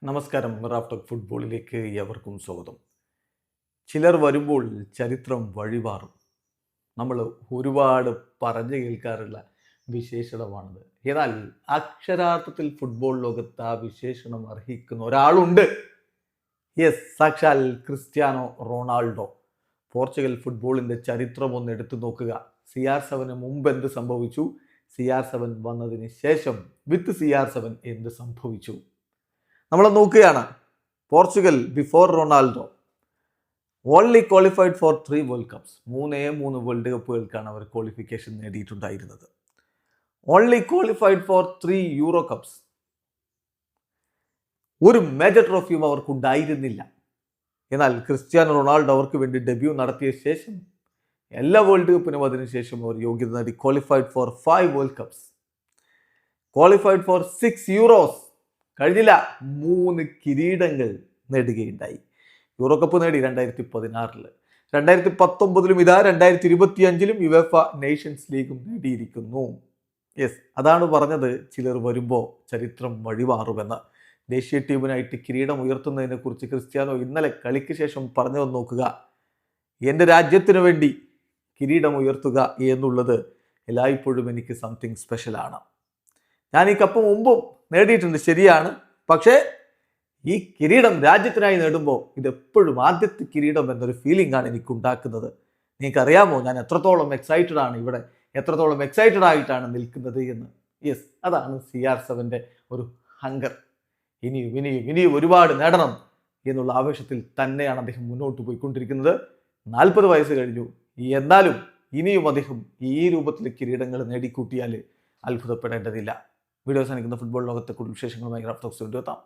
നമസ്കാരം. Raf talk ഫുട്ബോളിലേക്ക് എവർക്കും സ്വാഗതം. ചിലർ വരുമ്പോൾ ചരിത്രം വഴിമാറും. നമ്മൾ ഒരുപാട് പറഞ്ഞു കേൾക്കാറുള്ള വിശേഷണമാണത്. എന്നാൽ അക്ഷരാർത്ഥത്തിൽ ഫുട്ബോൾ ലോകത്ത് ആ വിശേഷണം അർഹിക്കുന്ന ഒരാളുണ്ട്. യെസ്, സാക്ഷാൽ ക്രിസ്ത്യാനോ റൊണാൾഡോ. പോർച്ചുഗൽ ഫുട്ബോളിൻ്റെ ചരിത്രം ഒന്ന് എടുത്തു നോക്കുക. CR7 മുമ്പ് എന്ത് സംഭവിച്ചു, CR7 വന്നതിന് ശേഷം വിത്ത് CR7 എന്ത് സംഭവിച്ചു, നമ്മൾ നോക്കുകയാണ്. Portugal before Ronaldo only qualified for 3 world cups. 3 world കപ്പുകൾക്കാണ് അവർ ക്വാളിഫിക്കേഷൻ നേടിയിട്ടുണ്ടായിരുന്നത്. Only qualified for 3 euro cups. ഒരു മേജർ ട്രോഫിയും അവർക്കുണ്ടായിരുന്നില്ല. എന്നാൽ ക്രിസ്ത്യാനോ റൊണാൾഡോ അവർക്ക് വേണ്ടി ഡെബ്യൂ നടത്തിയ ശേഷം എല്ലാ വേൾഡ് കപ്പിനും അതിനുശേഷം അവർ യോഗ്യത നേടി. Qualified four 5 world cups, qualified four 6 euros. കഴിഞ്ഞില്ല, 3 കിരീടങ്ങൾ നേടുകയുണ്ടായി. യൂറോ കപ്പ് നേടി 2016, 2019 ഇതാ 2025 യുവേഫ നേഷൻസ് ലീഗും നേടിയിരിക്കുന്നു. യെസ്, അതാണ് പറഞ്ഞത്, ചിലർ വരുമ്പോൾ ചരിത്രം വഴിമാറുമെന്ന്. ദേശീയ ടീമിനായിട്ട് കിരീടം ഉയർത്തുന്നതിനെ കുറിച്ച് ക്രിസ്ത്യാനോ ഇന്നലെ കളിക്ക് ശേഷം പറഞ്ഞു നോക്കുക. എൻ്റെ രാജ്യത്തിന് വേണ്ടി കിരീടം ഉയർത്തുക എന്നുള്ളത് എല്ലായ്പ്പോഴും എനിക്ക് സംതിങ് സ്പെഷ്യലാണ്. ഞാൻ ഈ കപ്പ് മുമ്പും നേടിയിട്ടുണ്ട്, ശരിയാണ്. പക്ഷേ ഈ കിരീടം രാജ്യത്തിനായി നേടുമ്പോൾ ഇതെപ്പോഴും ആദ്യത്തെ കിരീടം എന്നൊരു ഫീലിംഗ് ആണ് എനിക്ക് ഉണ്ടാക്കുന്നത്. നിങ്ങൾക്കറിയാമോ ഞാൻ എത്രത്തോളം എക്സൈറ്റഡ് ആണ്, ഇവിടെ എത്രത്തോളം എക്സൈറ്റഡ് ആയിട്ടാണ് നിൽക്കുന്നത് എന്ന്. യെസ്, അതാണ് CR7 ഒരു ഹങ്കർ. ഇനിയും ഒരുപാട് നേടണം എന്നുള്ള ആവേശത്തിൽ തന്നെയാണ് അദ്ദേഹം മുന്നോട്ട് പോയിക്കൊണ്ടിരിക്കുന്നത്. 40 വയസ്സ് കഴിഞ്ഞു, എന്നാലും ഇനിയും അദ്ദേഹം ഈ രൂപത്തിൽ കിരീടങ്ങൾ നേടിക്കൂട്ടിയാൽ അത്ഭുതപ്പെടേണ്ടതില്ല. വീഡിയോ അവസാനിക്കുന്ന ഫുട്ബോൾ ലോകത്തെ കൂടുതൽ വിശേഷങ്ങളുമായി റാഫ് ടോക്സ് എത്താം.